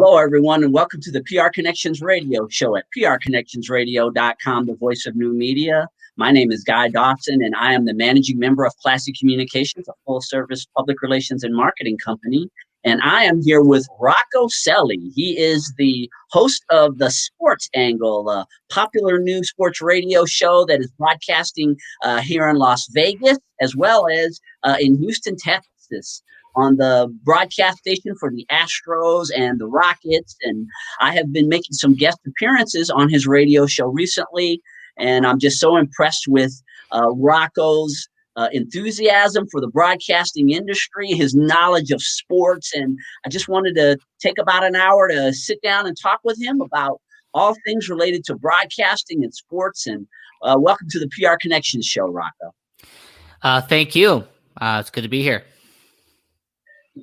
Hello, everyone, and welcome to the PR Connections Radio Show at prconnectionsradio.com, the voice of new media. My name is Guy Dawson, and I am the managing member of Classic Communications, a full-service public relations and marketing company. And I am here with Rocco Celli. He is the host of the Sports Angle, a popular new sports radio show that is broadcasting here in Las Vegas, as well as in Houston, Texas, on the broadcast station for the Astros and the Rockets. And I have been making some guest appearances on his radio show recently, and I'm just so impressed with Rocco's enthusiasm for the broadcasting industry, his knowledge of sports, and I just wanted to take about an hour to sit down and talk with him about all things related to broadcasting and sports. And welcome to the PR Connections show, Rocco. Thank you. It's good to be here.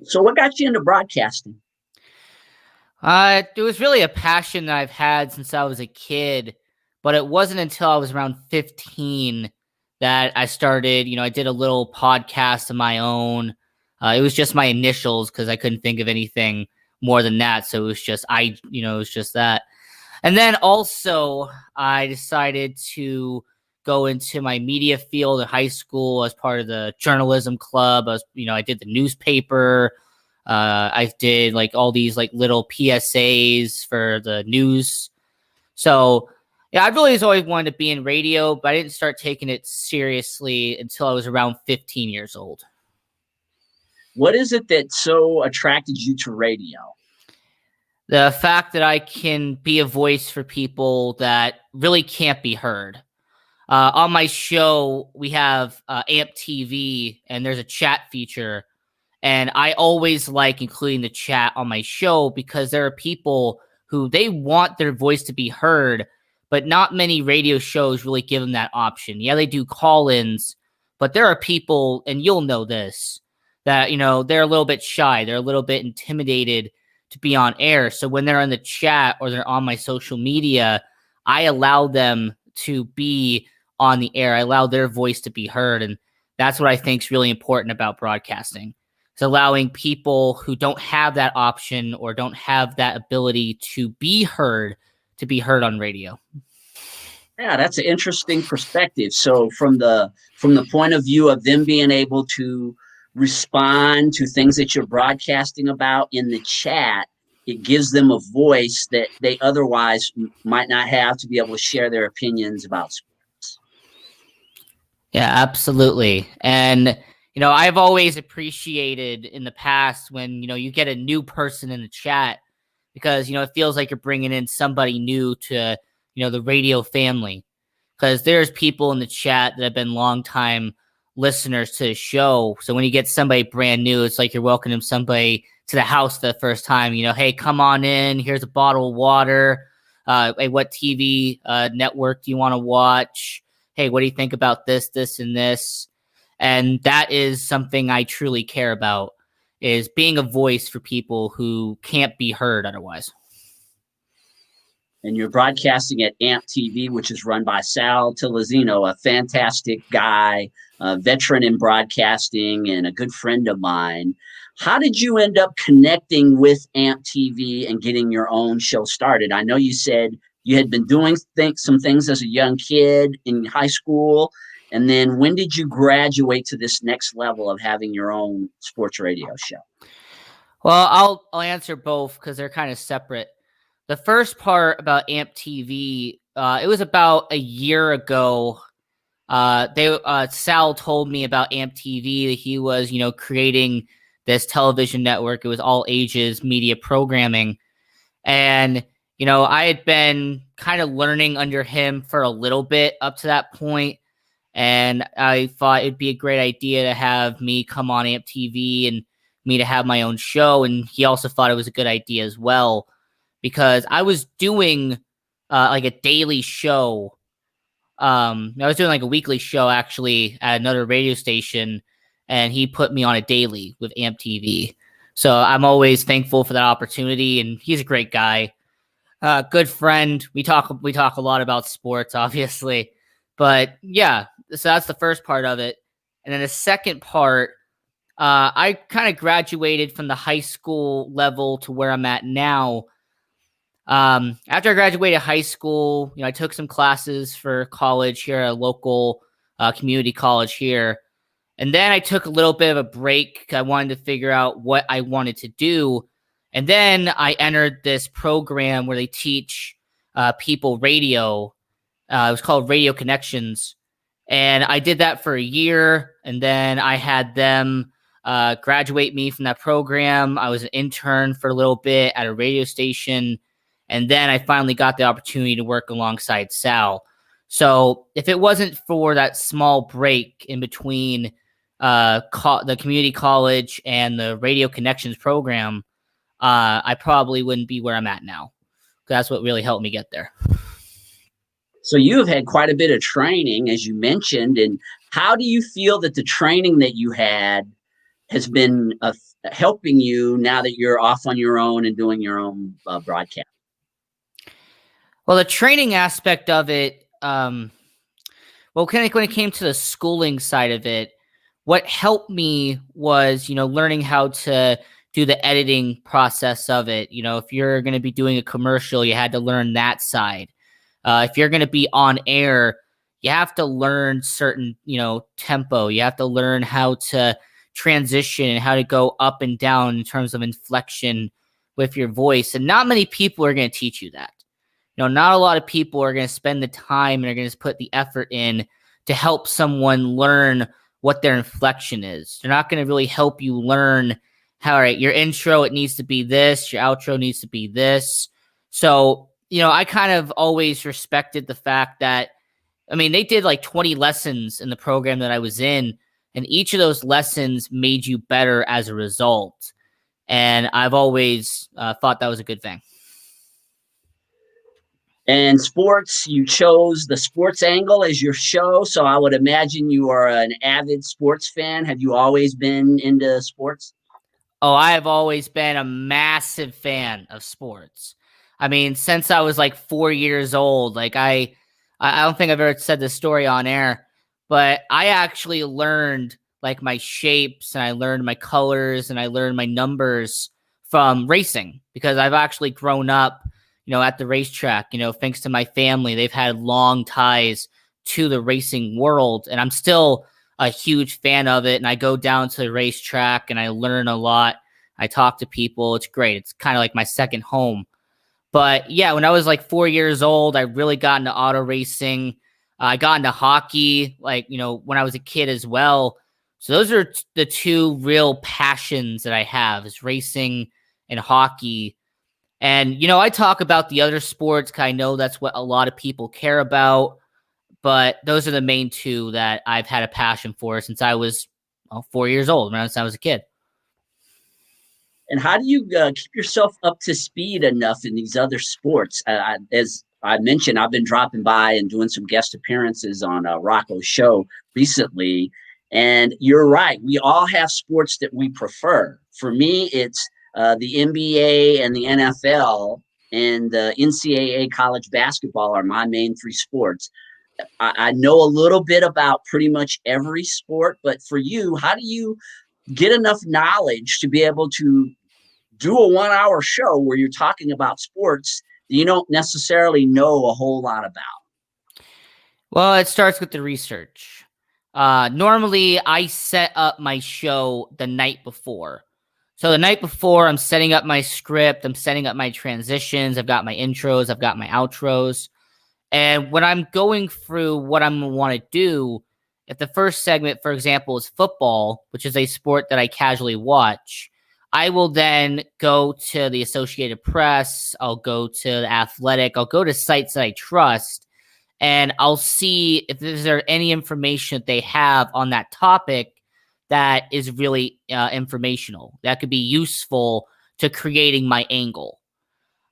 So what got you into broadcasting? It was really a passion that I've had since I was a kid, but it wasn't until I was around 15 that I started, I did a little podcast of my own. It was just my initials because I couldn't think of anything more than that. So it was just, it was just that. And then also I decided to go into my media field in high school as part of the journalism club. I did the newspaper. I did like all these like little PSAs for the news. So yeah, I really always wanted to be in radio, but I didn't start taking it seriously until I was around 15 years old. What is it that so attracted you to radio? The fact that I can be a voice for people that really can't be heard. On my show, we have AMP TV, and there's a chat feature. And I always like including the chat on my show because there are people who they want their voice to be heard, but not many radio shows really give them that option. Yeah, they do call-ins, but there are people, and you'll know this, that, they're a little bit shy. They're a little bit intimidated to be on air. So when they're in the chat or they're on my social media, I allow them to be on the air. I allow their voice to be heard. And that's what I think is really important about broadcasting. It's allowing people who don't have that option or don't have that ability to be heard on radio. Yeah, that's an interesting perspective. So from the point of view of them being able to respond to things that you're broadcasting about in the chat, it gives them a voice that they otherwise might not have to be able to share their opinions about sports. Yeah, absolutely. And, I've always appreciated in the past when, you get a new person in the chat because, it feels like you're bringing in somebody new to, the radio family. Because there's people in the chat that have been longtime listeners to the show. So when you get somebody brand new, it's like you're welcoming somebody to the house the first time. Hey, come on in. Here's a bottle of water. Hey, what TV network do you want to watch? Hey, what do you think about this, this, and this? And that is something I truly care about, is being a voice for people who can't be heard otherwise. And you're broadcasting at AMP TV, which is run by Sal Tilazino, a fantastic guy, a veteran in broadcasting and a good friend of mine. How did you end up connecting with AMP TV and getting your own show started? I know you said you had been doing some things as a young kid in high school. And then when did you graduate to this next level of having your own sports radio show? Well, I'll answer both because they're kind of separate. The first part about AMP TV, it was about a year ago. Sal told me about AMP TV, that he was, creating this television network. It was AllAges media programming. And, I had been kind of learning under him for a little bit up to that point. And I thought it'd be a great idea to have me come on AMP TV and me to have my own show. And he also thought it was a good idea as well, because I was doing like a daily show. I was doing like a weekly show actually at another radio station, and he put me on a daily with AMP TV. So I'm always thankful for that opportunity, and he's a great guy, good friend. We talk a lot about sports, obviously, but yeah. So that's the first part of it. And then the second part, I kind of graduated from the high school level to where I'm at now. After I graduated high school, I took some classes for college here at a local community college here. And then I took a little bit of a break. I wanted to figure out what I wanted to do. And then I entered this program where they teach people radio. It was called Radio Connections. And I did that for a year. And then I had them graduate me from that program. I was an intern for a little bit at a radio station. And then I finally got the opportunity to work alongside Sal. So if it wasn't for that small break in between the community college and the Radio Connections program, I probably wouldn't be where I'm at now. That's what really helped me get there. So you have had quite a bit of training, as you mentioned. And how do you feel that the training that you had has been helping you now that you're off on your own and doing your own broadcast? Well, the training aspect of it, when it came to the schooling side of it, what helped me was, learning how to do the editing process of it. If you're going to be doing a commercial, you had to learn that side. If you're going to be on air, you have to learn certain, tempo. You have to learn how to transition and how to go up and down in terms of inflection with your voice. And not many people are going to teach you that. Not a lot of people are going to spend the time and are going to put the effort in to help someone learn what their inflection is. They're not going to really help you learn how, right, your intro, it needs to be this, your outro needs to be this. So, I kind of always respected the fact that, they did like 20 lessons in the program that I was in, and each of those lessons made you better as a result. And I've always thought that was a good thing. And sports, you chose the sports angle as your show. So I would imagine you are an avid sports fan. Have you always been into sports? Oh, I have always been a massive fan of sports. Since I was like 4 years old, I don't think I've ever said this story on air, but I actually learned like my shapes and I learned my colors and I learned my numbers from racing because I've actually grown up at the racetrack, thanks to my family. They've had long ties to the racing world, and I'm still a huge fan of it. And I go down to the racetrack and I learn a lot. I talk to people. It's great. It's kind of like my second home. But yeah, when I was like 4 years old, I really got into auto racing. I got into hockey, when I was a kid as well. So those are the two real passions that I have, is racing and hockey. And, I talk about the other sports because I know that's what a lot of people care about. But those are the main two that I've had a passion for since I was 4 years old, since I was a kid. And how do you keep yourself up to speed enough in these other sports? As I mentioned, I've been dropping by and doing some guest appearances on Rocco's show recently. And you're right. We all have sports that we prefer. For me, it's the NBA and the NFL and the NCAA college basketball are my main three sports. I know a little bit about pretty much every sport, but for you, how do you get enough knowledge to be able to do a 1 hour show where you're talking about sports that you don't necessarily know a whole lot about? Well, it starts with the research. Normally, I set up my show the night before. So the night before, I'm setting up my script. I'm setting up my transitions. I've got my intros. I've got my outros. And when I'm going through what I'm going to want to do, if the first segment, for example, is football, which is a sport that I casually watch, I will then go to the Associated Press. I'll go to the Athletic. I'll go to sites that I trust, and I'll see if there's any information that they have on that topic that is really informational, that could be useful to creating my angle.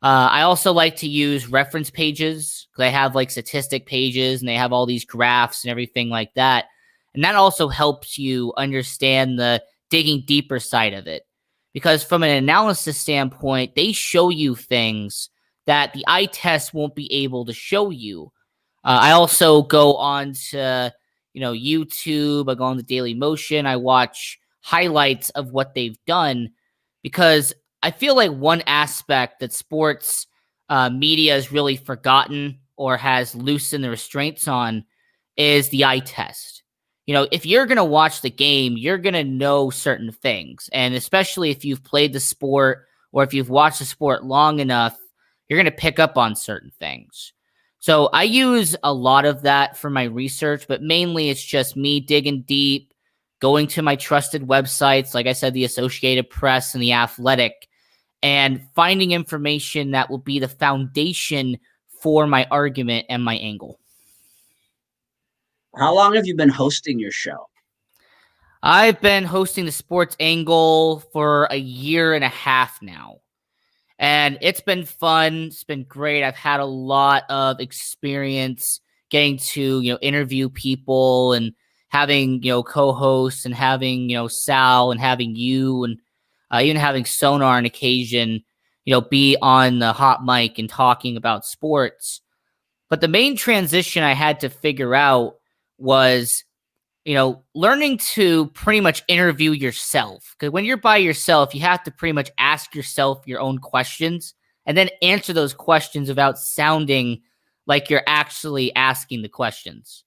I also like to use reference pages because I have like statistic pages and they have all these graphs and everything like that. And that also helps you understand the digging deeper side of it. Because from an analysis standpoint, they show you things that the eye test won't be able to show you. I also go on to YouTube. I go on the Daily Motion. I watch highlights of what they've done, because I feel like one aspect that sports media has really forgotten or has loosened the restraints on is the eye test. If you're going to watch the game, you're going to know certain things. And especially if you've played the sport or if you've watched the sport long enough, you're going to pick up on certain things. So I use a lot of that for my research, but mainly it's just me digging deep, going to my trusted websites, like I said, the Associated Press and the Athletic, and finding information that will be the foundation for my argument and my angle. How long have you been hosting your show? I've been hosting the Sports Angle for a year and a half now. And it's been fun. It's been great. I've had a lot of experience getting to, interview people and having, co-hosts and having, Sal and having you and even having Sonar on occasion, be on the hot mic and talking about sports. But the main transition I had to figure out was, learning to pretty much interview yourself. Because when you're by yourself, you have to pretty much ask yourself your own questions and then answer those questions without sounding like you're actually asking the questions.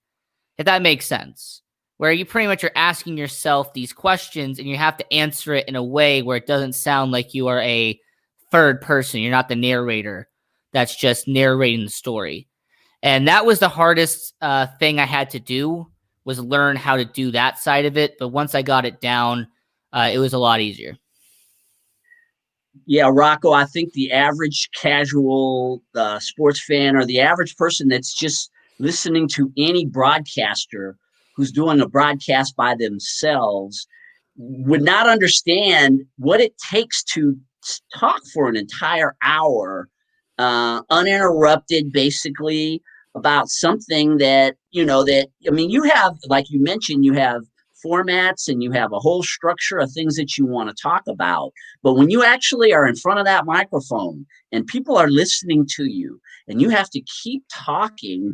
If that makes sense. Where you pretty much are asking yourself these questions and you have to answer it in a way where it doesn't sound like you are a third person. You're not the narrator that's just narrating the story. And that was the hardest thing I had to do, was learn how to do that side of it. But once I got it down, it was a lot easier. Yeah, Rocco, I think the average casual sports fan or the average person that's just listening to any broadcaster who's doing a broadcast by themselves would not understand what it takes to talk for an entire hour, uninterrupted, basically, about something that, you have, like you mentioned, you have formats and you have a whole structure of things that you want to talk about. But when you actually are in front of that microphone and people are listening to you and you have to keep talking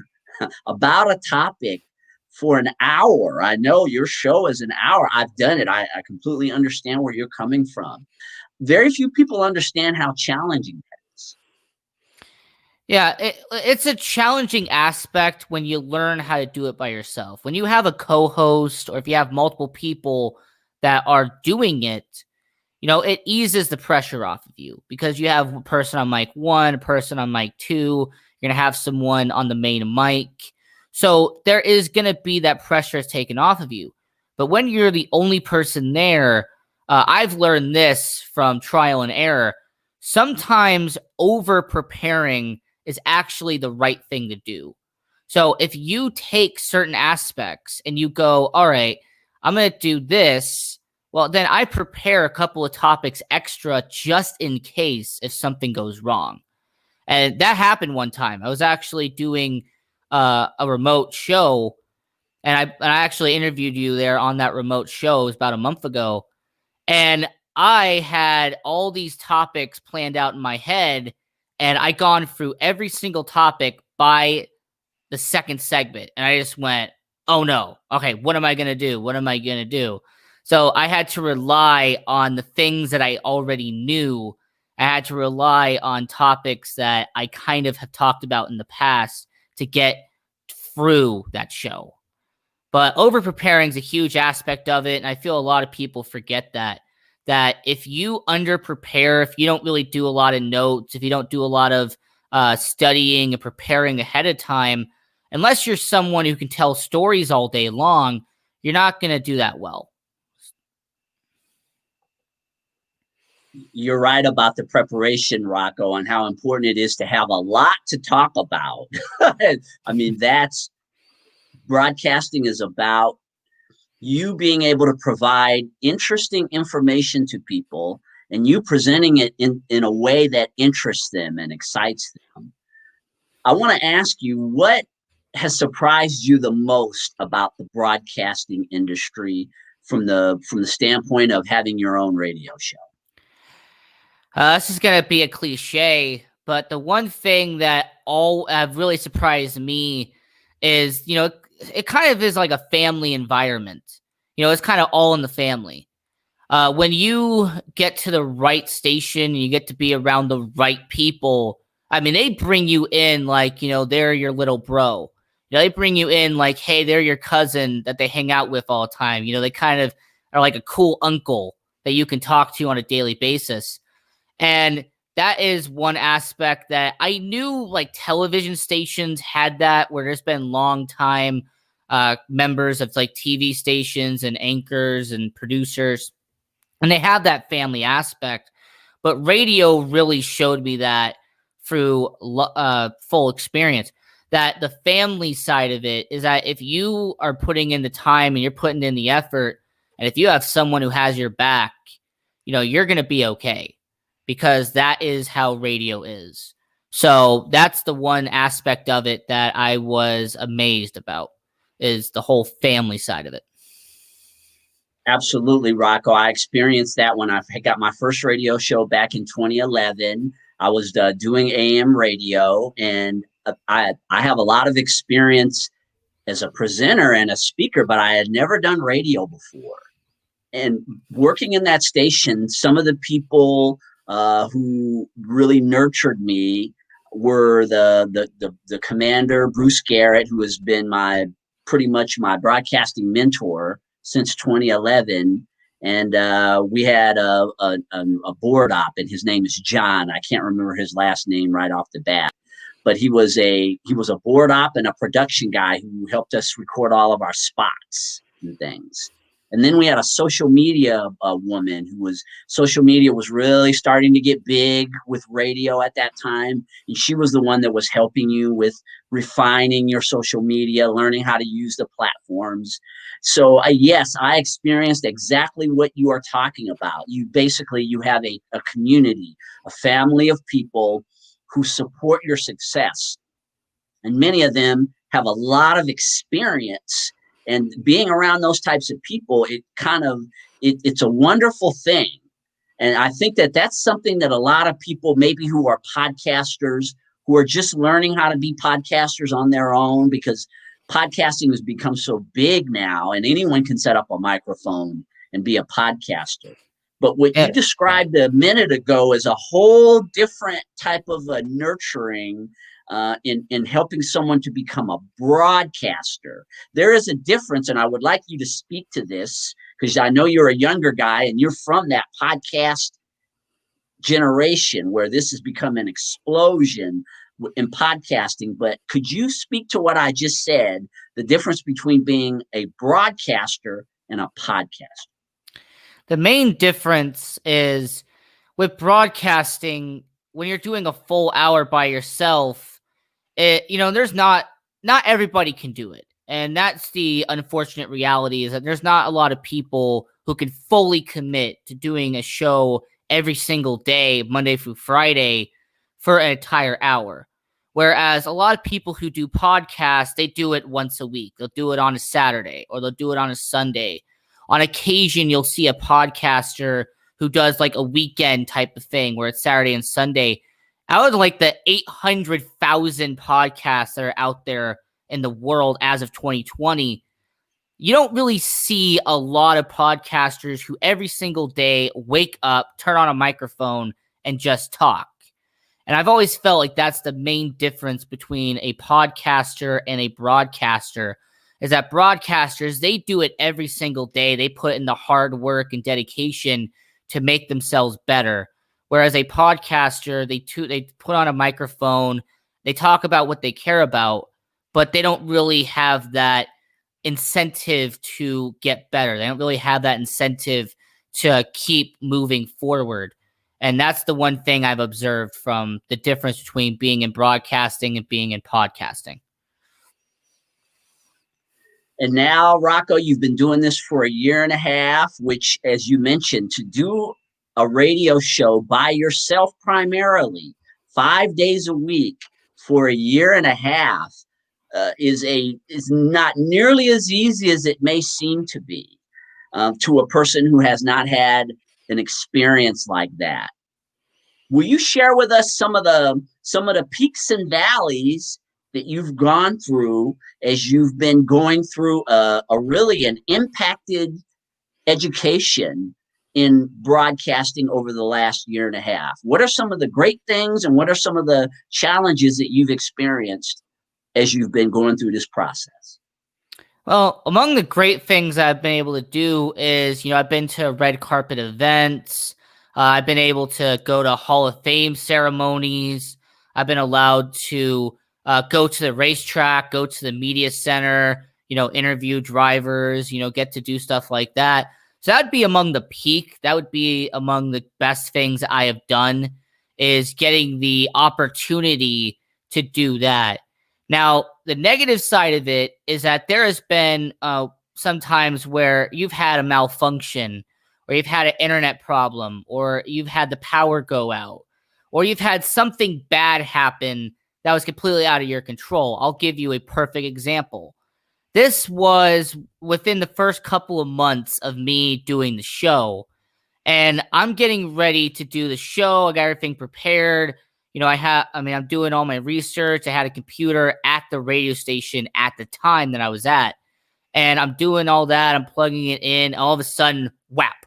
about a topic for an hour. I know your show is an hour. I've done it. I completely understand where you're coming from. Very few people understand how challenging that is. Yeah, it's a challenging aspect when you learn how to do it by yourself. When you have a co-host or if you have multiple people that are doing it, it eases the pressure off of you because you have a person on mic 1, a person on mic 2, you're going to have someone on the main mic. So there is going to be that pressure taken off of you. But when you're the only person there, I've learned this from trial and error. Sometimes over preparing is actually the right thing to do. So if you take certain aspects and you go, all right, I'm going to do this, well, then I prepare a couple of topics extra just in case if something goes wrong. And that happened one time. I was actually doing a remote show, and I actually interviewed you there on that remote show. It was about a month ago. And I had all these topics planned out in my head, and I gone through every single topic by the second segment. And I just went, oh no, okay, what am I going to do? What am I going to do? So I had to rely on the things that I already knew. I had to rely on topics that I kind of have talked about in the past to get through that show. But over preparing is a huge aspect of it. And I feel a lot of people forget that if you under prepare, if you don't really do a lot of notes, if you don't do a lot of studying and preparing ahead of time, unless you're someone who can tell stories all day long, you're not going to do that well. You're right about the preparation, Rocco, and how important it is to have a lot to talk about. I mean, that's broadcasting is about you being able to provide interesting information to people and you presenting it in a way that interests them and excites them. I want to ask you, what has surprised you the most about the broadcasting industry from the standpoint of having your own radio show? This is going to be a cliche, but the one thing that really surprised me is, it kind of is like a family environment. It's kind of all in the family. When you get to the right station, you get to be around the right people. I mean, they bring you in like, they're your little bro. They bring you in like, hey, they're your cousin that they hang out with all the time. They kind of are like a cool uncle that you can talk to on a daily basis. And that is one aspect that I knew like television stations had that, where there's been long time members of like TV stations and anchors and producers, and they have that family aspect. But radio really showed me that through full experience, that the family side of it is that if you are putting in the time and you're putting in the effort, and if you have someone who has your back, you're going to be okay, because that is how radio is. So that's the one aspect of it that I was amazed about, is the whole family side of it. Absolutely, Rocco. I experienced that when I got my first radio show back in 2011. I was doing AM radio, and I have a lot of experience as a presenter and a speaker, but I had never done radio before. And working in that station, some of the people who really nurtured me were the commander, Bruce Garrett, who has been pretty much my broadcasting mentor since 2011. And we had a board op, and his name is John. I can't remember his last name right off the bat, but he was a board op and a production guy who helped us record all of our spots and things. And then we had a social media woman social media was really starting to get big with radio at that time. And she was the one that was helping you with refining your social media, learning how to use the platforms. So yes, I experienced exactly what you are talking about. You have a community, a family of people who support your success. And many of them have a lot of experience. And being around those types of people, it's a wonderful thing. And I think that that's something that a lot of people, maybe who are podcasters, who are just learning how to be podcasters on their own, because podcasting has become so big now, and anyone can set up a microphone and be a podcaster. But what you described a minute ago is a whole different type of nurturing in helping someone to become a broadcaster. There is a difference, and I would like you to speak to this, because I know you're a younger guy and you're from that podcast generation where this has become an explosion in podcasting. But could you speak to what I just said, the difference between being a broadcaster and a podcaster? The main difference is with broadcasting, when you're doing a full hour by yourself, there's not everybody can do it. And that's the unfortunate reality, is that there's not a lot of people who can fully commit to doing a show every single day, Monday through Friday, for an entire hour. Whereas a lot of people who do podcasts, they do it once a week. They'll do it on a Saturday, or they'll do it on a Sunday. On occasion, you'll see a podcaster who does like a weekend type of thing where it's Saturday and Sunday. Out of like the 800,000 podcasts that are out there in the world as of 2020, you don't really see a lot of podcasters who every single day wake up, turn on a microphone, and just talk. And I've always felt like that's the main difference between a podcaster and a broadcaster, is that broadcasters, they do it every single day. They put in the hard work and dedication to make themselves better. Whereas a podcaster, they put on a microphone, they talk about what they care about, but they don't really have that incentive to get better. They don't really have that incentive to keep moving forward. And that's the one thing I've observed from the difference between being in broadcasting and being in podcasting. And now, Rocco, you've been doing this for a year and a half, which, as you mentioned, to do a radio show by yourself primarily 5 days a week for a year and a half is not nearly as easy as it may seem to be to a person who has not had an experience like that. Will you share with us some of the peaks and valleys that you've gone through as you've been going through a really an impacted education in broadcasting over the last year and a half? What are some of the great things and what are some of the challenges that you've experienced as you've been going through this process? Well, among the great things I've been able to do is, I've been to red carpet events. I've been able to go to Hall of Fame ceremonies. I've been allowed to go to the racetrack, go to the media center, interview drivers, get to do stuff like that. So that'd be among the peak. That would be among the best things I have done, is getting the opportunity to do that. Now, the negative side of it is that there has been some times where you've had a malfunction, or you've had an internet problem, or you've had the power go out, or you've had something bad happen that was completely out of your control. I'll give you a perfect example. This was within the first couple of months of me doing the show, and I'm getting ready to do the show. I got everything prepared. I'm doing all my research. I had a computer at the radio station at the time that I was at, and I'm doing all that. I'm plugging it in. All of a sudden, whap,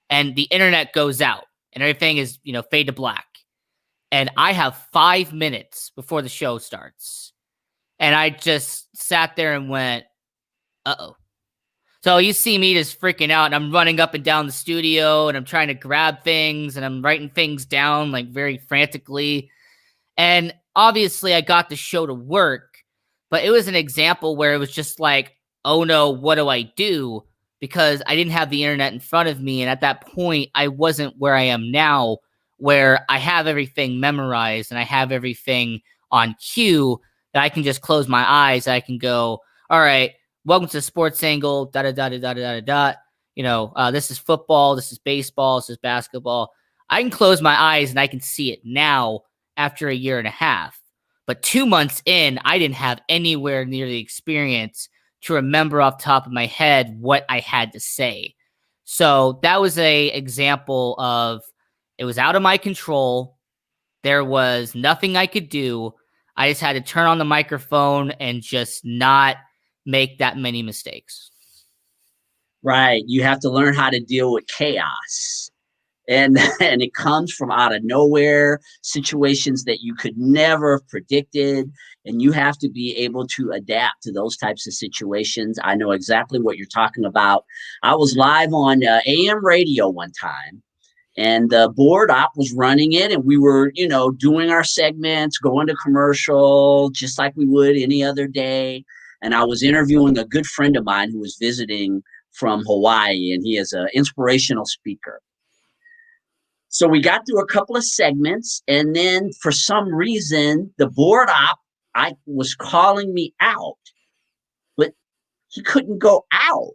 and the internet goes out, and everything is, fade to black. And I have 5 minutes before the show starts, and I just sat there and went, "Uh-oh." So you see me just freaking out, and I'm running up and down the studio, and I'm trying to grab things, and I'm writing things down like very frantically. And obviously I got the show to work, but it was an example where it was just like, oh no, what do I do? Because I didn't have the internet in front of me. And at that point, I wasn't where I am now, where I have everything memorized and I have everything on cue that I can just close my eyes. I can go, all right, welcome to Sports Angle, this is football, this is baseball, this is basketball. I can close my eyes and I can see it now after a year and a half. But 2 months in, I didn't have anywhere near the experience to remember off the top of my head what I had to say. So that was a example of, it was out of my control. There was nothing I could do. I just had to turn on the microphone and just not make that many mistakes. Right. You have to learn how to deal with chaos. And it comes from out of nowhere, situations that you could never have predicted. And you have to be able to adapt to those types of situations. I know exactly what you're talking about. I was live on AM radio one time, and the board op was running it, and we were, doing our segments, going to commercial, just like we would any other day. And I was interviewing a good friend of mine who was visiting from Hawaii, and he is an inspirational speaker. So we got through a couple of segments, and then for some reason, the board op was calling me out, but he couldn't go out.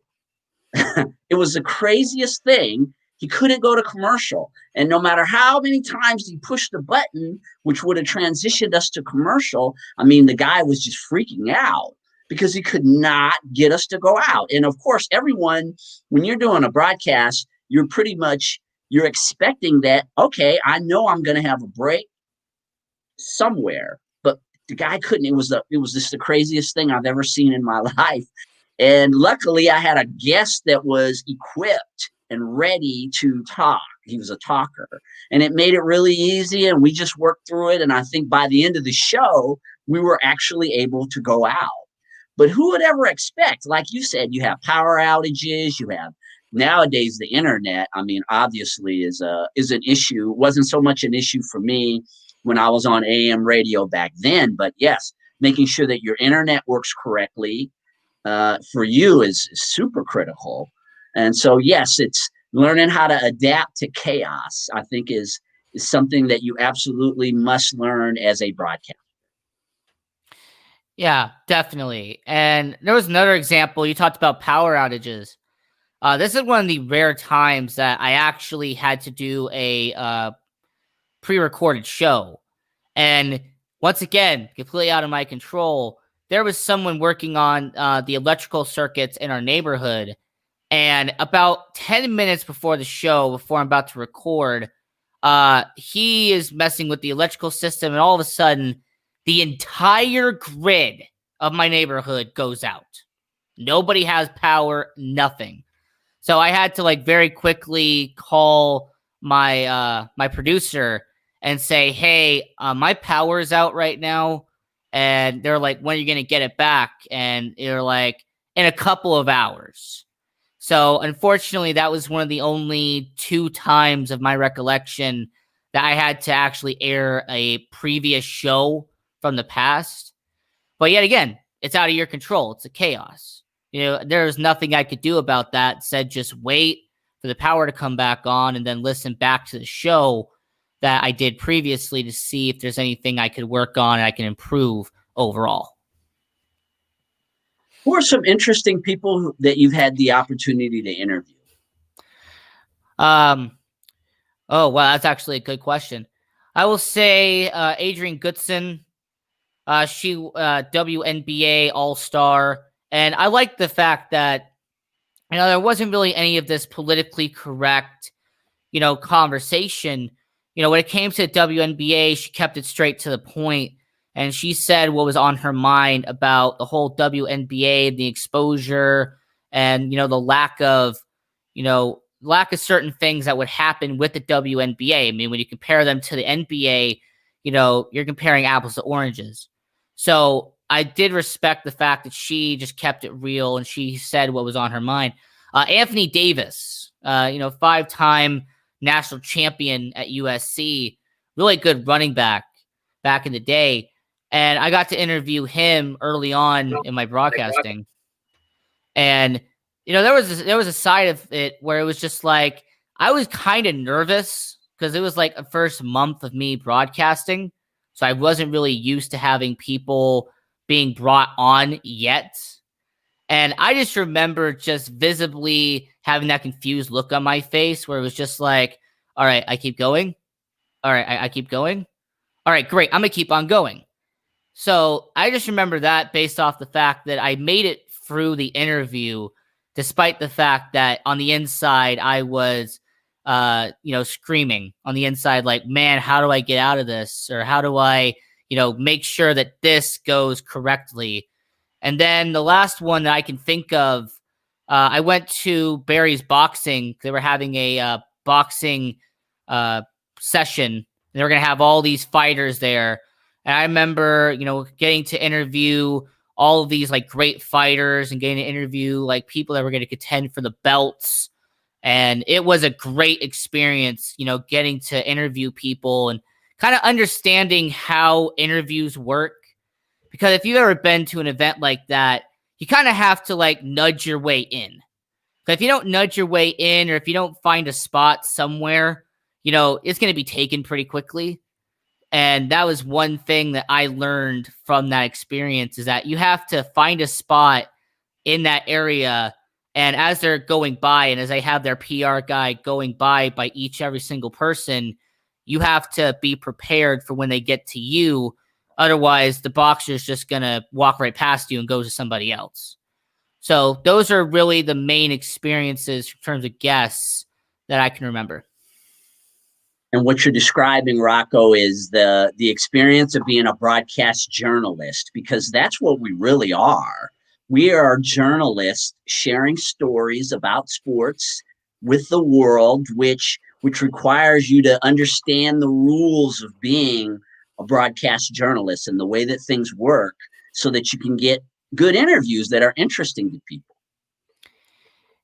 It was the craziest thing. He couldn't go to commercial. And no matter how many times he pushed the button, which would have transitioned us to commercial, the guy was just freaking out because he could not get us to go out. And of course, everyone, when you're doing a broadcast, you're expecting that, okay, I know I'm going to have a break somewhere, but the guy couldn't. It was just the craziest thing I've ever seen in my life. And luckily I had a guest that was equipped and ready to talk. He was a talker, and it made it really easy, and we just worked through it. And I think by the end of the show, we were actually able to go out. But who would ever expect, like you said, you have power outages, you have nowadays the internet, obviously is an issue. It wasn't so much an issue for me when I was on AM radio back then, but yes, making sure that your internet works correctly for you is super critical. And so, yes, it's learning how to adapt to chaos, I think is something that you absolutely must learn as a broadcaster. Yeah, definitely. And there was another example. You talked about power outages. This is one of the rare times that I actually had to do a pre-recorded show. And once again, completely out of my control, there was someone working on the electrical circuits in our neighborhood. And about 10 minutes before the show, before I'm about to record, he is messing with the electrical system. And all of a sudden, the entire grid of my neighborhood goes out. Nobody has power, nothing. So I had to like very quickly call my producer and say, "Hey, my power is out right now." And they're like, "When are you going to get it back?" And they're like, "In a couple of hours." So unfortunately, that was one of the only 2 times of my recollection that I had to actually air a previous show from the past. But yet again, it's out of your control. It's a chaos. There's nothing I could do about that. Said just wait for the power to come back on and then listen back to the show that I did previously to see if there's anything I could work on and I can improve overall. Who are some interesting people that you've had the opportunity to interview? Oh, wow, that's actually a good question. I will say Adrienne Goodson. She WNBA AllStar. And I like the fact that, there wasn't really any of this politically correct, conversation. When it came to WNBA, she kept it straight to the point. And she said what was on her mind about the whole WNBA, the exposure, and, the lack of certain things that would happen with the WNBA. I mean, when you compare them to the NBA, you're comparing apples to oranges. So I did respect the fact that she just kept it real and she said what was on her mind. Anthony Davis, 5-time national champion at USC, really good running back in the day. And I got to interview him early on in my broadcasting. And, there was a side of it where it was just like, I was kind of nervous because it was like a first month of me broadcasting. So I wasn't really used to having people being brought on yet. And I just remember just visibly having that confused look on my face where it was just like, all right, I keep going. All right, I keep going. All right, great. I'm going to keep on going. So I just remember that based off the fact that I made it through the interview, despite the fact that on the inside I was screaming on the inside, like, man, how do I get out of this? Or how do I, make sure that this goes correctly? And then the last one that I can think of, I went to Barry's Boxing. They were having a boxing session. They were going to have all these fighters there. And I remember, getting to interview all of these like great fighters and getting to interview like people that were going to contend for the belts. And it was a great experience, getting to interview people and kind of understanding how interviews work. Because if you've ever been to an event like that, you kind of have to like nudge your way in. Because if you don't nudge your way in, or if you don't find a spot somewhere, it's going to be taken pretty quickly. And that was one thing that I learned from that experience, is that you have to find a spot in that area. And as they're going by, and as they have their PR guy going by every single person, you have to be prepared for when they get to you. Otherwise, the boxer's just going to walk right past you and go to somebody else. So those are really the main experiences in terms of guests that I can remember. And what you're describing, Rocco, is the experience of being a broadcast journalist, because that's what we really are. We are journalists sharing stories about sports with the world, which requires you to understand the rules of being a broadcast journalist and the way that things work so that you can get good interviews that are interesting to people.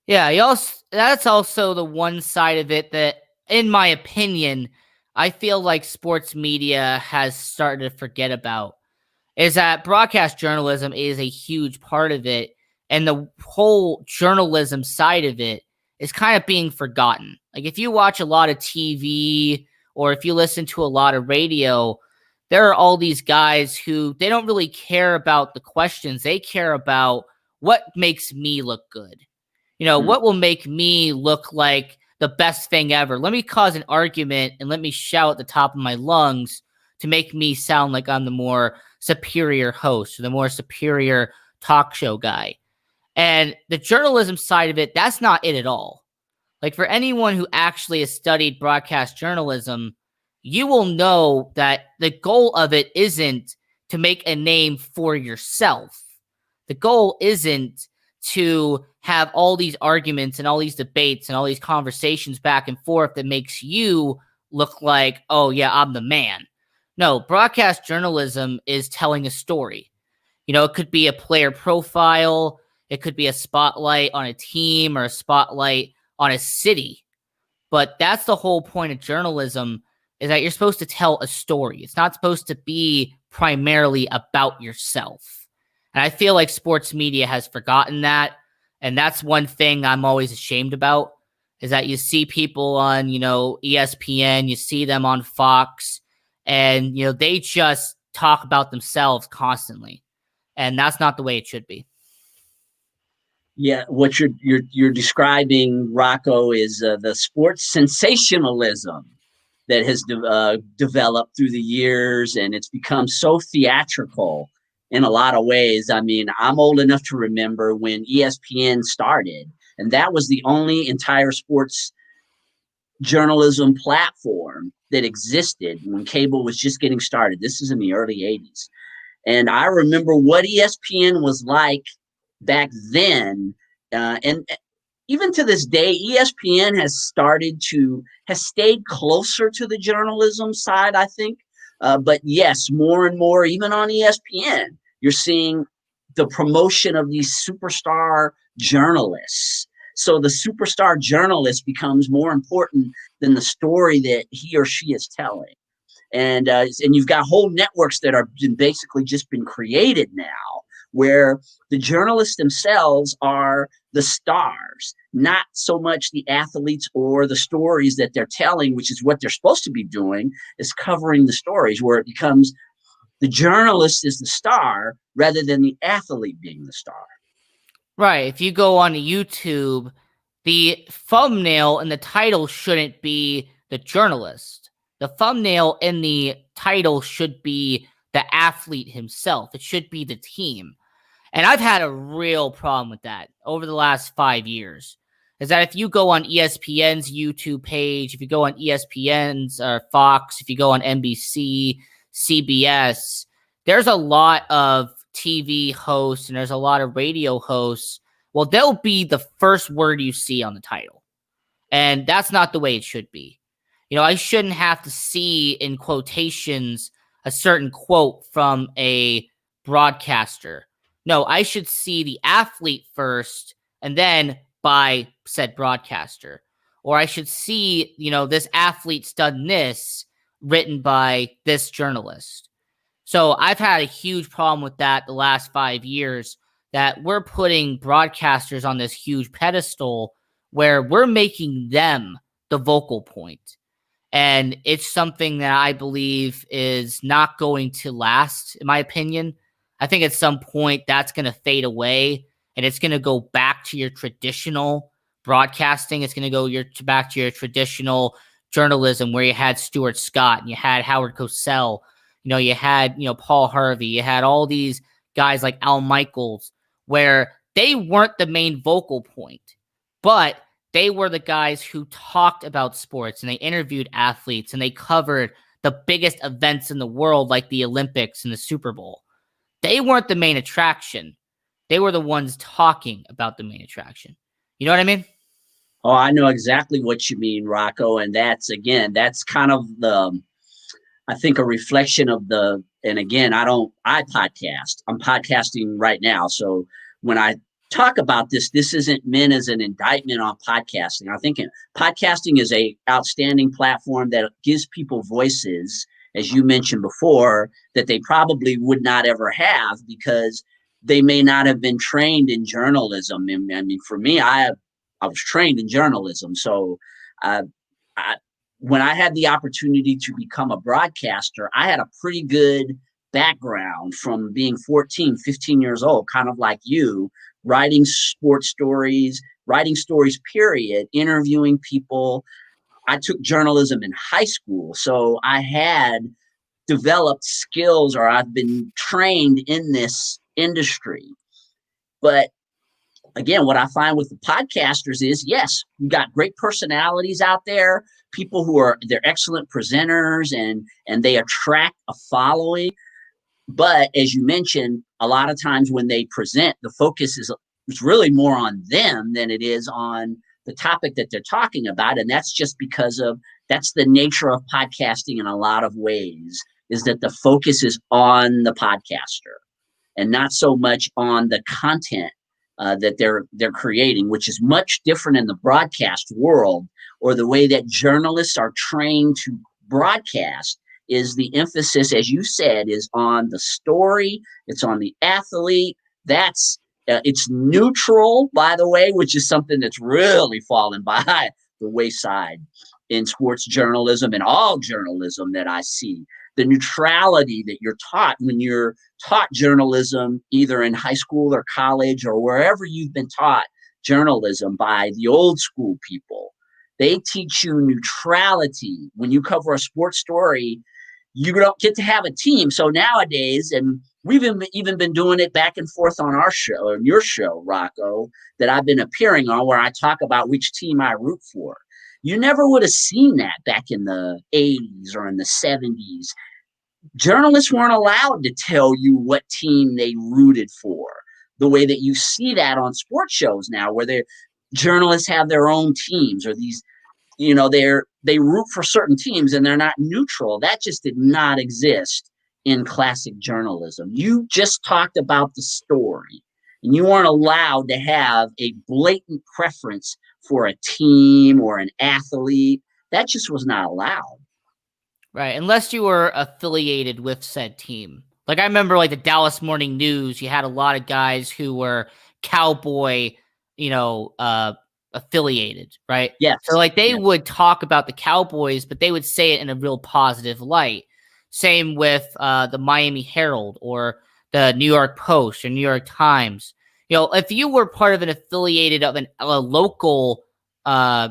Yeah, that's also the one side of it that, in my opinion, I feel like sports media has started to forget about, is that broadcast journalism is a huge part of it. And the whole journalism side of it is kind of being forgotten. Like if you watch a lot of TV or if you listen to a lot of radio, there are all these guys who they don't really care about the questions. They care about what makes me look good. What will make me look like the best thing ever? Let me cause an argument and let me shout at the top of my lungs to make me sound like I'm the more superior host or the more superior talk show guy. And the journalism side of it, that's not it at all. Like for anyone who actually has studied broadcast journalism, you will know that the goal of it isn't to make a name for yourself. The goal isn't to have all these arguments and all these debates and all these conversations back and forth that makes you look like, oh yeah, I'm the man. No, broadcast journalism is telling a story. It could be a player profile, it could be a spotlight on a team or a spotlight on a city. But that's the whole point of journalism, is that you're supposed to tell a story. It's not supposed to be primarily about yourself. And I feel like sports media has forgotten that. And that's one thing I'm always ashamed about, is that you see people on, ESPN, you see them on Fox, and, they just talk about themselves constantly. And that's not the way it should be. Yeah, what you're describing, Rocco, is the sports sensationalism that has developed through the years, and it's become so theatrical in a lot of ways. I mean, I'm old enough to remember when ESPN started, and that was the only entire sports journalism platform that existed when cable was just getting started. This is in the early 80s. And I remember what ESPN was like back then. And even to this day, ESPN has stayed closer to the journalism side, I think. But yes, more and more, even on ESPN, you're seeing the promotion of these superstar journalists. So the superstar journalist becomes more important than the story that he or she is telling. And you've got whole networks that are basically just been created now, where the journalists themselves are the stars, not so much the athletes or the stories that they're telling, which is what they're supposed to be doing, is covering the stories, where it becomes the journalist is the star rather than the athlete being the star. Right. If you go on YouTube, the thumbnail and the title shouldn't be the journalist. The thumbnail and the title should be the athlete himself. It should be the team. And I've had a real problem with that over the last 5 years. Is that if you go on ESPN's YouTube page, if you go on ESPN's Fox, if you go on NBC, CBS, there's a lot of TV hosts and there's a lot of radio hosts. Well, they'll be the first word you see on the title. And that's not the way it should be. I shouldn't have to see in quotations a certain quote from a broadcaster. No, I should see the athlete first and then by said broadcaster. Or I should see, this athlete's done this written by this journalist. So I've had a huge problem with that the last 5 years, that we're putting broadcasters on this huge pedestal where we're making them the vocal point. And it's something that I believe is not going to last, in my opinion. I think at some point that's going to fade away and it's going to go back to your traditional broadcasting. It's going to go back to your traditional journalism, where you had Stuart Scott and you had Howard Cosell. You had, Paul Harvey. You had all these guys like Al Michaels, where they weren't the main vocal point, but they were the guys who talked about sports and they interviewed athletes and they covered the biggest events in the world, like the Olympics and the Super Bowl. They weren't the main attraction. They were the ones talking about the main attraction. You know what I mean? Oh, I know exactly what you mean, Rocco. And that's kind of I think a reflection of and again, I podcast. I'm podcasting right now. So when I talk about this isn't meant as an indictment on podcasting. I think podcasting is a outstanding platform that gives people voices, as you mentioned before, that they probably would not ever have because they may not have been trained in journalism. I mean, for me, I was trained in journalism. So when I had the opportunity to become a broadcaster, I had a pretty good background from being 14, 15 years old, kind of like you, writing sports stories, writing stories, period, interviewing people. I took journalism in high school. So I had developed skills, or I've been trained in this industry. But again, what I find with the podcasters is, yes, you got great personalities out there, people they're excellent presenters and they attract a following. But as you mentioned, a lot of times when they present, the focus is it's really more on them than it is on the topic that they're talking about. And that's just because that's the nature of podcasting in a lot of ways, is that the focus is on the podcaster and not so much on the content that they're creating, which is much different in the broadcast world, or the way that journalists are trained to broadcast. Is the emphasis, as you said, is on the story. It's on the athlete. It's neutral, by the way, which is something that's really fallen by the wayside in sports journalism and all journalism that I see. The neutrality that you're taught when you're taught journalism, either in high school or college or wherever you've been taught journalism by the old school people. They teach you neutrality. When you cover a sports story, you don't get to have a team. So nowadays, and we've even been doing it back and forth on our show, on your show, Rocco, that I've been appearing on, where I talk about which team I root for. You never would have seen that back in the 80s or in the 70s. Journalists weren't allowed to tell you what team they rooted for, the way that you see that on sports shows now, where journalists have their own teams, or these, they root for certain teams and they're not neutral. That just did not exist in classic journalism. You just talked about the story, and you weren't allowed to have a blatant preference for a team or an athlete. That just was not allowed. Right, unless you were affiliated with said team. Like, I remember, like, the Dallas Morning News, you had a lot of guys who were Cowboy, affiliated, right? Yes. So, like, they would talk about the Cowboys, but they would say it in a real positive light. Same with the Miami Herald or the New York Post or New York Times. If you were part of an affiliated of a local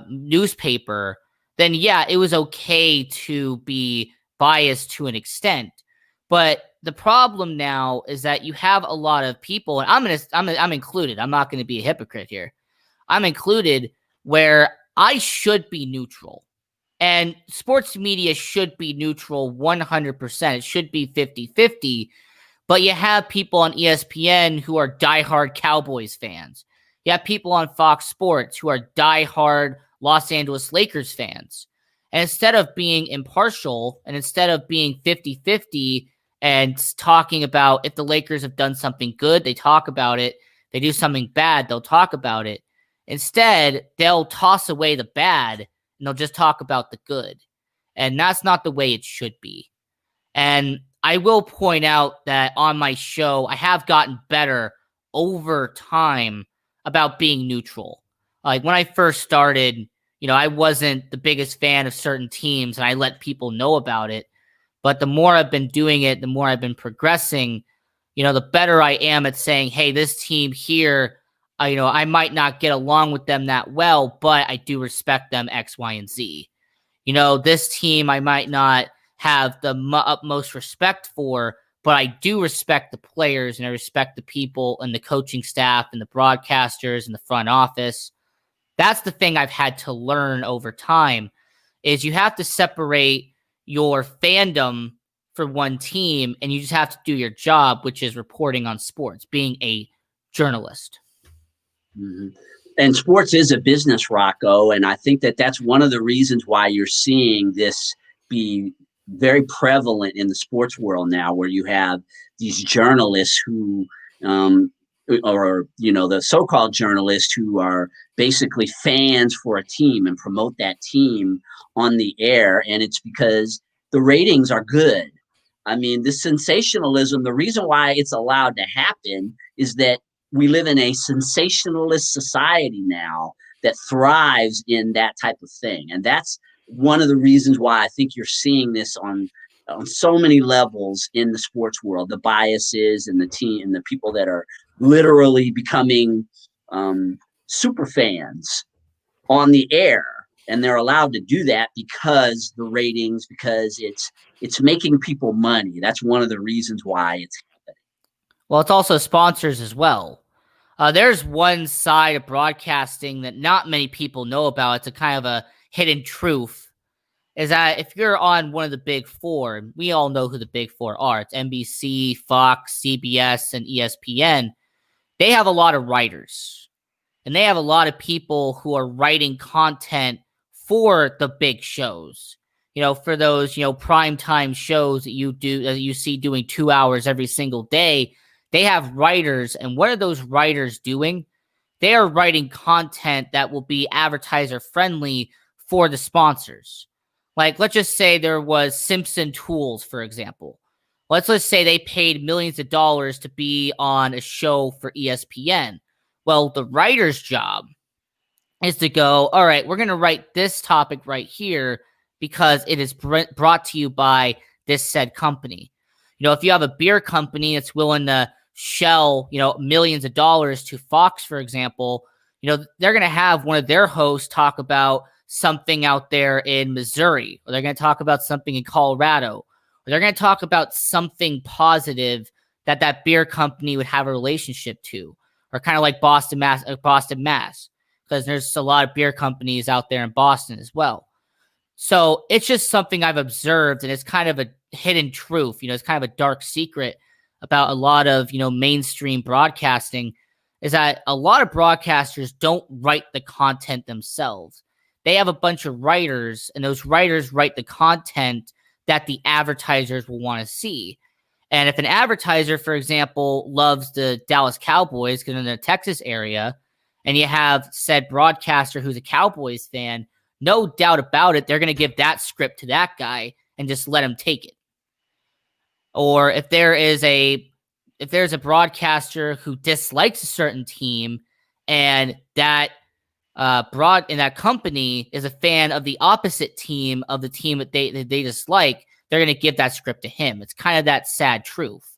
newspaper, then yeah, it was okay to be biased to an extent. But the problem now is that you have a lot of people, and I'm included. I'm not going to be a hypocrite here. I'm included, where I should be neutral. And sports media should be neutral 100%. It should be 50-50. But you have people on ESPN who are diehard Cowboys fans. You have people on Fox Sports who are diehard Los Angeles Lakers fans. And instead of being impartial, and instead of being 50-50 and talking about if the Lakers have done something good, they talk about it. They do something bad, they'll talk about it. Instead, they'll toss away the bad and they'll just talk about the good. And that's not the way it should be. And I will point out that on my show, I have gotten better over time about being neutral. Like, when I first started, I wasn't the biggest fan of certain teams, and I let people know about it. But the more I've been doing it, the more I've been progressing, the better I am at saying, hey, this team here, I might not get along with them that well, but I do respect them X, Y, and Z. This team I might not have the utmost respect for, but I do respect the players, and I respect the people and the coaching staff and the broadcasters and the front office. That's the thing I've had to learn over time, is you have to separate your fandom for one team, and you just have to do your job, which is reporting on sports, being a journalist. Mm-hmm. And sports is a business, Rocco, and I think that that's one of the reasons why you're seeing this be very prevalent in the sports world now, where you have these journalists who the so-called journalists who are basically fans for a team and promote that team on the air. And it's because the ratings are good. I mean, this sensationalism, the reason why it's allowed to happen is that we live in a sensationalist society now that thrives in that type of thing. And that's one of the reasons why I think you're seeing this on so many levels in the sports world, the biases and the team and the people that are literally becoming super fans on the air. And they're allowed to do that because the ratings, because it's making people money. That's one of the reasons why it's happening. Well, it's also sponsors as well. There's one side of broadcasting that not many people know about. It's a kind of a hidden truth, is that if you're on one of the big four, we all know who the big four are. It's NBC, Fox, CBS, and ESPN. they have a lot of writers, and they have a lot of people who are writing content for the big shows. For those, primetime shows that you see doing 2 hours every single day, they have writers. And what are those writers doing? They are writing content that will be advertiser friendly for the sponsors. Like, let's just say there was Simpson Tools, for example. Let's say they paid millions of dollars to be on a show for ESPN. Well, the writer's job is to go, all right, we're going to write this topic right here because it is brought to you by this said company. If you have a beer company that's willing to shell, millions of dollars to Fox, for example, they're going to have one of their hosts talk about something out there in Missouri, or they're going to talk about something in Colorado, or they're going to talk about something positive that beer company would have a relationship to, or kind of like Boston, Mass, because there's a lot of beer companies out there in Boston as well. So it's just something I've observed, and it's kind of a hidden truth. It's kind of a dark secret about a lot of, mainstream broadcasting, is that a lot of broadcasters don't write the content themselves. They have a bunch of writers, and those writers write the content that the advertisers will want to see. And if an advertiser, for example, loves the Dallas Cowboys because in the Texas area, and you have said broadcaster who's a Cowboys fan, no doubt about it, they're going to give that script to that guy and just let him take it. Or if there's a broadcaster who dislikes a certain team, and that that company is a fan of the opposite team of the team that they dislike, they're going to give that script to him. It's kind of that sad truth,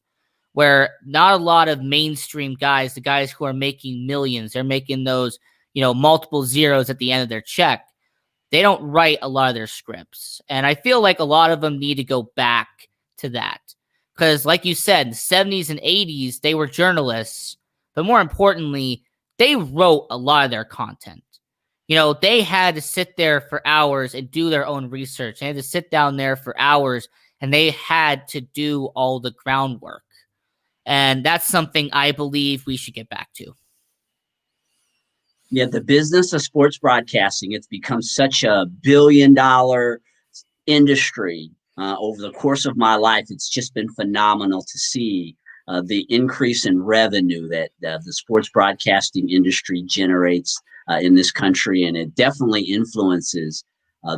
where not a lot of mainstream guys, the guys who are making millions, they're making those, multiple zeros at the end of their check. They don't write a lot of their scripts. And I feel like a lot of them need to go back to that. Because like you said, in the 70s and 80s, they were journalists. But more importantly, they wrote a lot of their content. They had to sit there for hours and do their own research. They had to sit down there for hours, and they had to do all the groundwork. And that's something I believe we should get back to. Yeah, the business of sports broadcasting, it's become such a billion-dollar industry. Over the course of my life, it's just been phenomenal to see the increase in revenue that the sports broadcasting industry generates in this country, and it definitely influences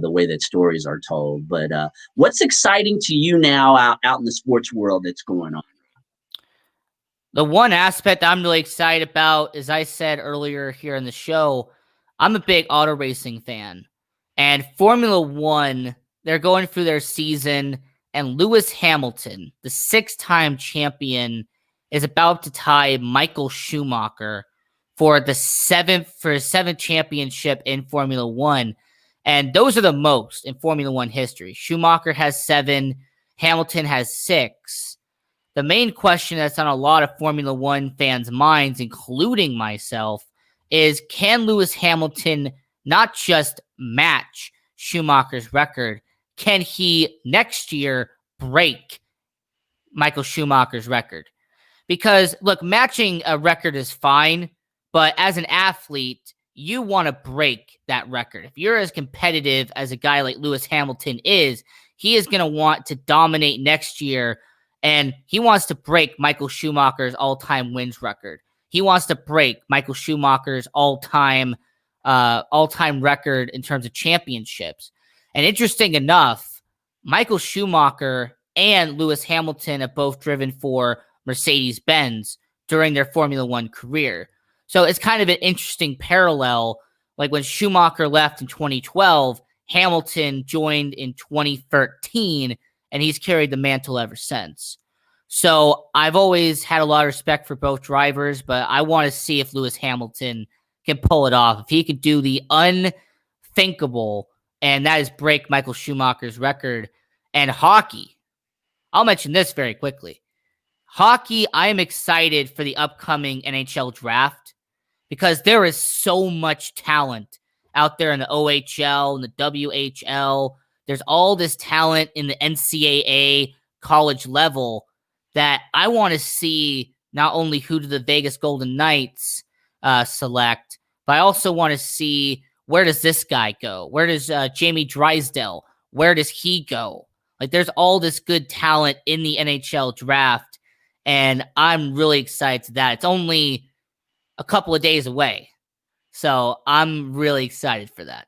the way that stories are told. But what's exciting to you now out in the sports world that's going on? The one aspect I'm really excited about, as I said earlier here in the show, I'm a big auto racing fan. And Formula One, they're going through their season, and Lewis Hamilton, the 6-time champion, is about to tie Michael Schumacher for his seventh championship in Formula One. And those are the most in Formula One history. Schumacher has 7, Hamilton has 6. The main question that's on a lot of Formula One fans' minds, including myself, is can Lewis Hamilton not just match Schumacher's record? Can he next year break Michael Schumacher's record? Because, look, matching a record is fine, but as an athlete, you want to break that record. If you're as competitive as a guy like Lewis Hamilton is, he is going to want to dominate next year. And he wants to break Michael Schumacher's all-time wins record. He wants to break Michael Schumacher's all-time record in terms of championships. And interesting enough, Michael Schumacher and Lewis Hamilton have both driven for Mercedes-Benz during their Formula One career. So it's kind of an interesting parallel. Like when Schumacher left in 2012, Hamilton joined in 2013, and he's carried the mantle ever since. So I've always had a lot of respect for both drivers, but I want to see if Lewis Hamilton can pull it off. If he could do the unthinkable, and that is break Michael Schumacher's record. And hockey, I'll mention this very quickly. Hockey, I am excited for the upcoming NHL draft because there is so much talent out there in the OHL and the WHL. There's all this talent in the NCAA college level that I want to see not only who do the Vegas Golden Knights select, but I also want to see, where does this guy go? Where does Jamie Drysdale, where does he go? Like, there's all this good talent in the NHL draft, and I'm really excited to that. It's only a couple of days away, so I'm really excited for that.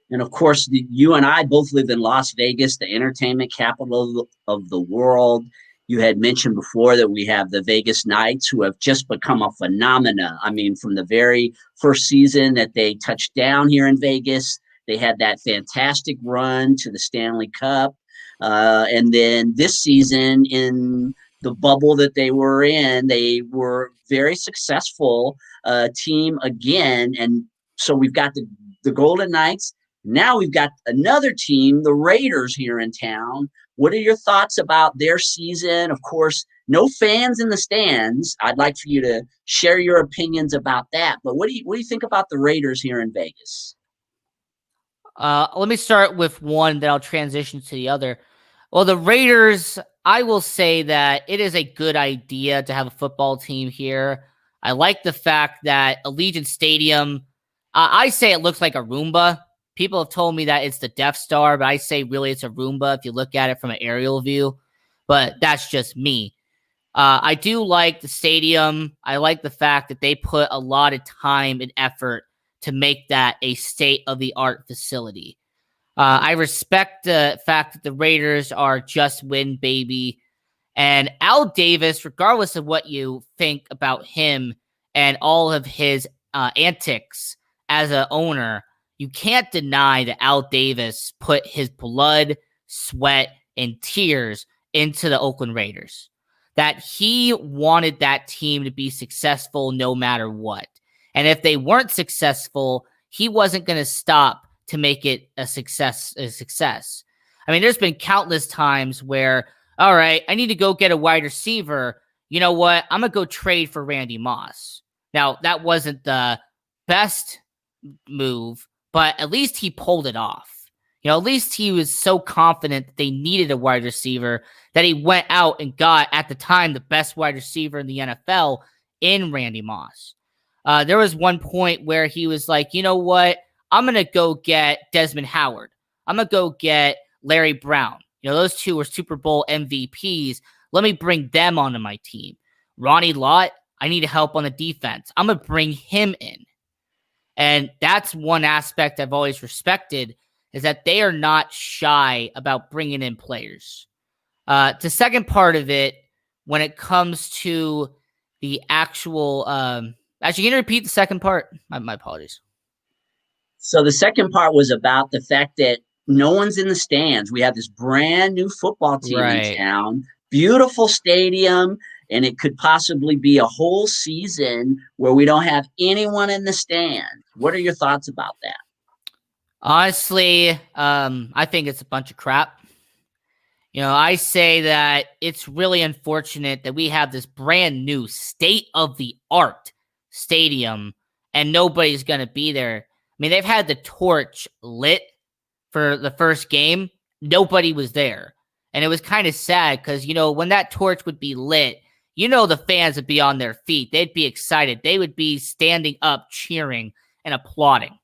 And of course, you and I both live in Las Vegas, the entertainment capital of the world. You had mentioned before that we have the Vegas Knights, who have just become a phenomena. I mean, from the very first season that they touched down here in Vegas, they had that fantastic run to the Stanley Cup. And then this season, in the bubble that they were in, they were very successful team again. And so we've got the Golden Knights. Now we've got another team, the Raiders, here in town. What are your thoughts about their season? Of course, no fans in the stands. I'd like for you to share your opinions about that. But what do you think about the Raiders here in Vegas? Let me start with one, then I'll transition to the other. Well, the Raiders, I will say that it is a good idea to have a football team here. I like the fact that Allegiant Stadium, I say it looks like a Roomba. People have told me that it's the Death Star, but I say really it's a Roomba if you look at it from an aerial view. But that's just me. I do like the stadium. I like the fact that they put a lot of time and effort to make that a state-of-the-art facility. I respect the fact that the Raiders are just win, baby. And Al Davis, regardless of what you think about him and all of his antics as an owner, you can't deny that Al Davis put his blood, sweat, and tears into the Oakland Raiders. That he wanted that team to be successful no matter what. And if they weren't successful, he wasn't going to stop to make it a success. I mean, there's been countless times where, all right, I need to go get a wide receiver. You know what? I'm going to go trade for Randy Moss. Now, that wasn't the best move, but at least he pulled it off. At least he was so confident that they needed a wide receiver that he went out and got, at the time, the best wide receiver in the NFL in Randy Moss. There was one point where he was like, you know what? I'm going to go get Desmond Howard. I'm going to go get Larry Brown. Those two were Super Bowl MVPs. Let me bring them onto my team. Ronnie Lott, I need help on the defense. I'm going to bring him in. And that's one aspect I've always respected, is that they are not shy about bringing in players. The second part of it, when it comes to the actual... actually, can you repeat the second part? My apologies. So the second part was about the fact that no one's in the stands. We have this brand new football team in town, beautiful stadium, and it could possibly be a whole season where we don't have anyone in the stand. What are your thoughts about that? Honestly, I think it's a bunch of crap. I say that it's really unfortunate that we have this brand new state-of-the-art stadium and nobody's going to be there. I mean, they've had the torch lit for the first game. Nobody was there. And it was kind of sad because, when that torch would be lit, the fans would be on their feet. They'd be excited. They would be standing up, cheering, and applauding.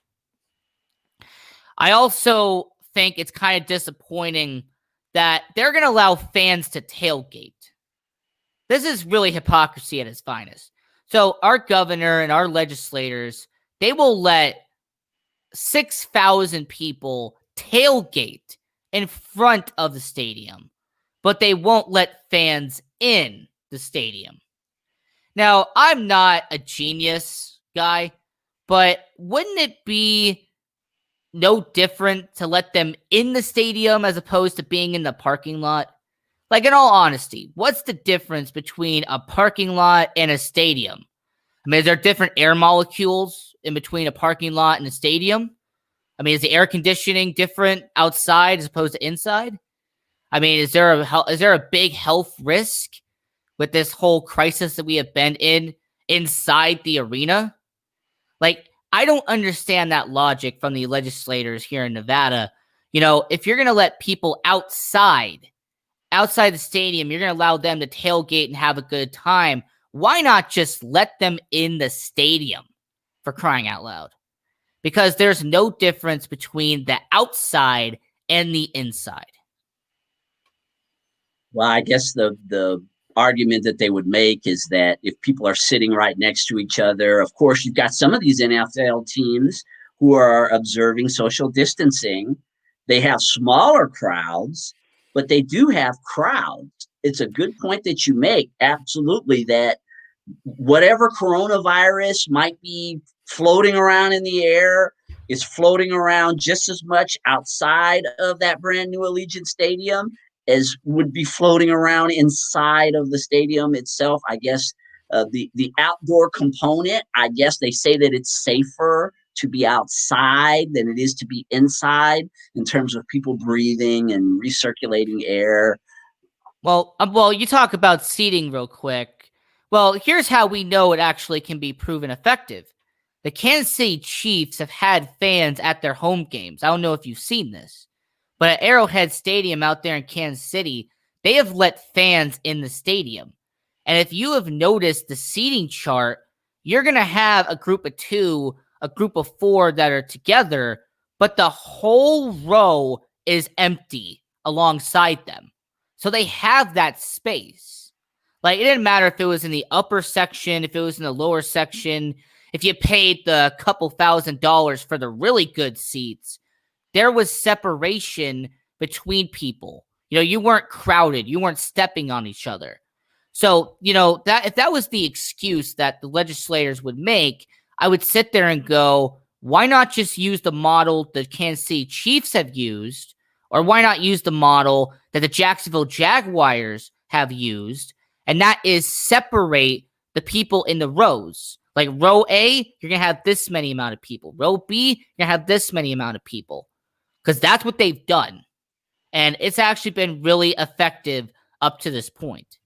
I also think it's kind of disappointing that they're going to allow fans to tailgate. This is really hypocrisy at its finest. So our governor and our legislators, they will let 6,000 people tailgate in front of the stadium, but they won't let fans in the stadium. Now, I'm not a genius guy, but wouldn't it be no different to let them in the stadium as opposed to being in the parking lot? Like, in all honesty, what's the difference between a parking lot and a stadium? I mean, is there different air molecules in between a parking lot and a stadium? I mean, is the air conditioning different outside as opposed to inside? I mean, is there a big health risk with this whole crisis that we have been in inside the arena? Like, I don't understand that logic from the legislators here in Nevada. If you're going to let people outside outside the stadium, you're going to allow them to tailgate and have a good time. Why not just let them in the stadium, for crying out loud? Because there's no difference between the outside and the inside. Well, I guess the argument that they would make is that if people are sitting right next to each other, of course, you've got some of these NFL teams who are observing social distancing. They have smaller crowds, but they do have crowds. It's a good point that you make. Absolutely, that whatever coronavirus might be floating around in the air is floating around just as much outside of that brand new Allegiant Stadium as would be floating around inside of the stadium itself. I guess the outdoor component, I guess they say that it's safer to be outside than it is to be inside in terms of people breathing and recirculating air. Well, you talk about seating real quick. Well, here's how we know it actually can be proven effective. The Kansas City Chiefs have had fans at their home games. I don't know if you've seen this, but at Arrowhead Stadium out there in Kansas City, they have let fans in the stadium. And if you have noticed the seating chart, you're going to have a group of 2, a group of 4 that are together, but the whole row is empty alongside them. So they have that space. Like, it didn't matter if it was in the upper section, if it was in the lower section, if you paid the couple $1,000s for the really good seats, there was separation between people. You weren't crowded. You weren't stepping on each other. So, that if that was the excuse that the legislators would make, I would sit there and go, why not just use the model the Kansas City Chiefs have used? Or why not use the model that the Jacksonville Jaguars have used? And that is separate the people in the rows. Like row A, you're going to have this many amount of people. Row B, you're going to have this many amount of people. Because that's what they've done. And it's actually been really effective up to this point.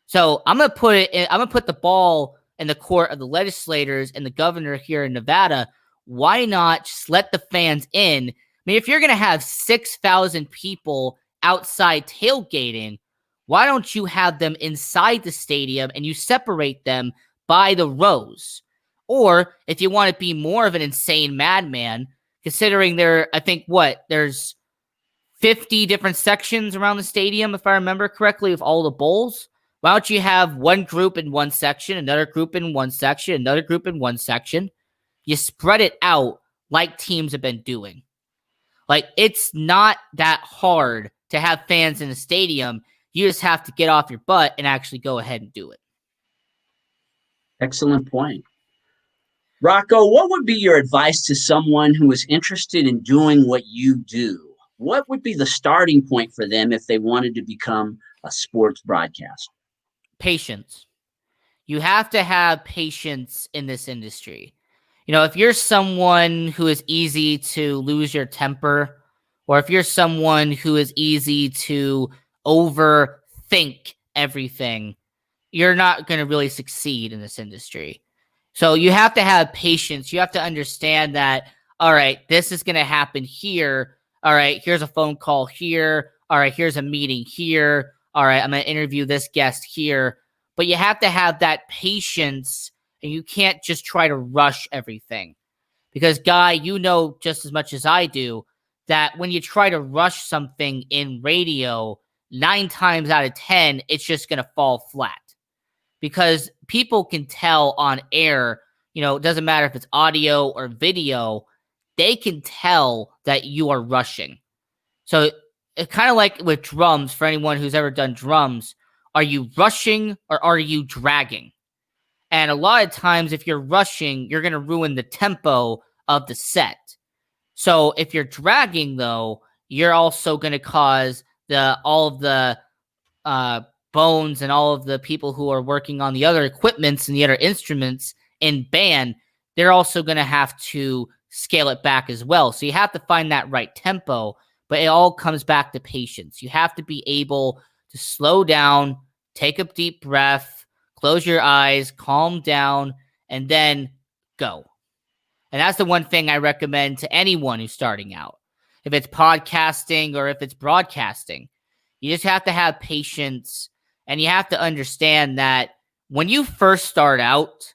So I'm going to put the ball in the court of the legislators and the governor here in Nevada. Why not just let the fans in? I mean, if you're going to have 6,000 people outside tailgating, why don't you have them inside the stadium and you separate them by the rows? Or if you want to be more of an insane madman, considering there's 50 different sections around the stadium, if I remember correctly, with all the bowls. Why don't you have one group in one section, another group in one section, another group in one section? You spread it out like teams have been doing. Like, it's not that hard to have fans in the stadium. You just have to get off your butt and actually go ahead and do it. Excellent point. Rocco, what would be your advice to someone who is interested in doing what you do? What would be the starting point for them if they wanted to become a sports broadcaster? Patience. You have to have patience in this industry. If you're someone who is easy to lose your temper, or if you're someone who is easy to overthink everything, you're not going to really succeed in this industry. So you have to have patience. You have to understand that, all right, this is going to happen here. All right, here's a phone call here. All right, here's a meeting here. All right, I'm going to interview this guest here. But you have to have that patience, and you can't just try to rush everything. Because, Guy, you know just as much as I do that when you try to rush something in radio, 9 times out of 10, it's just going to fall flat. Because people can tell on air, it doesn't matter if it's audio or video, they can tell that you are rushing. So it's kind of like with drums, for anyone who's ever done drums, are you rushing or are you dragging? And a lot of times, if you're rushing, you're going to ruin the tempo of the set. So if you're dragging, though, you're also going to cause all of the bones and all of the people who are working on the other equipments and the other instruments in band, they're also going to have to scale it back as well. So you have to find that right tempo, but it all comes back to patience. You have to be able to slow down, take a deep breath, close your eyes, calm down, and then go. And that's the one thing I recommend to anyone who's starting out. If it's podcasting or if it's broadcasting, You just have to have patience, and you have to understand that when you first start out,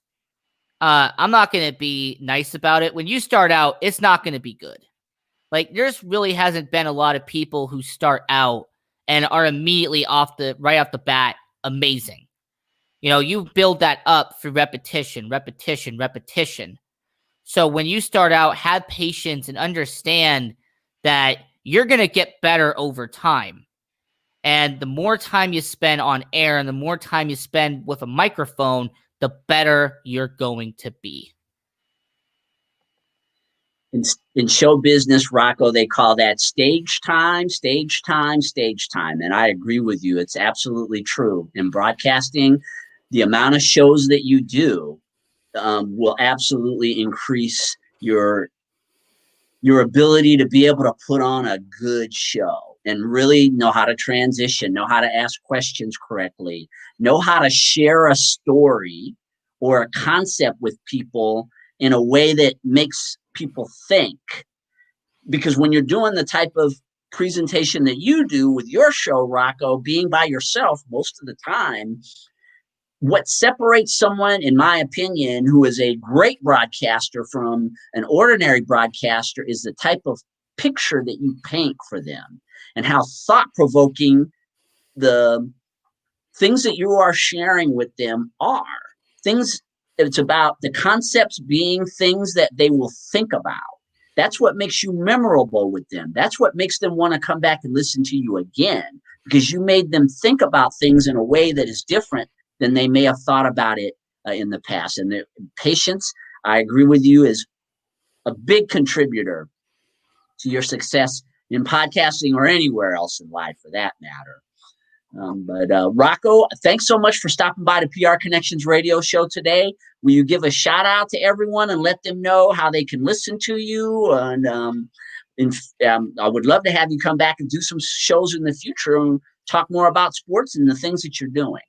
I'm not going to be nice about it. When you start out, it's not going to be good. Like, there's really hasn't been a lot of people who start out and are immediately right off the bat amazing. You know, you build that up through repetition. So when you start out, have patience and understand that you're going to get better over time. And the more time you spend on air and the more time you spend with a microphone, the better you're going to be. In show business, Rocco, they call that stage time. And I agree with you. It's absolutely true. In broadcasting, the amount of shows that you do will absolutely increase your ability to be able to put on a good show and really know how to transition, know how to ask questions correctly, know how to share a story or a concept with people in a way that makes people think. Because when you're doing the type of presentation that you do with your show, Rocco, being by yourself most of the time, what separates someone, in my opinion, who is a great broadcaster from an ordinary broadcaster is the type of picture that you paint for them and how thought-provoking the things that you are sharing with them are. Things, it's about the concepts being things that they will think about. That's what makes you memorable with them. That's what makes them want to come back and listen to you again, because you made them think about things in a way that is different than they may have thought about it in the past. And the patience, I agree with you, is a big contributor to your success in podcasting or anywhere else in life for that matter. But Rocco, thanks so much for stopping by the PR Connections radio show today. Will you give a shout out to everyone and let them know how they can listen to you? And I would love to have you come back and do some shows in the future and talk more about sports and the things that you're doing.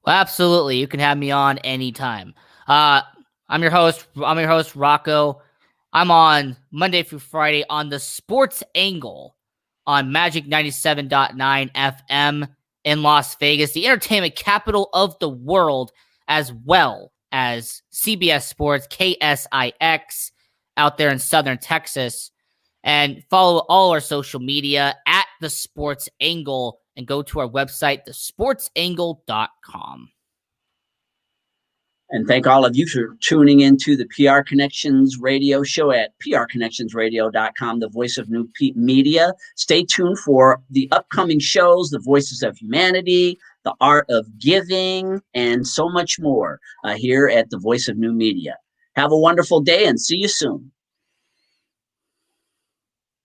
Well, absolutely. You can have me on anytime. I'm your host, Rocco. I'm on Monday through Friday on the Sports Angle on Magic 97.9 FM in Las Vegas, the entertainment capital of the world, as well as CBS Sports, KSIX out there in Southern Texas. And follow all our social media at The Sports Angle and go to our website, thesportsangle.com. And thank all of you for tuning into the PR Connections radio show at prconnectionsradio.com, the voice of new media. Stay tuned for the upcoming shows, the Voices of Humanity, the Art of Giving, and so much more here at the Voice of New Media. Have a wonderful day and see you soon.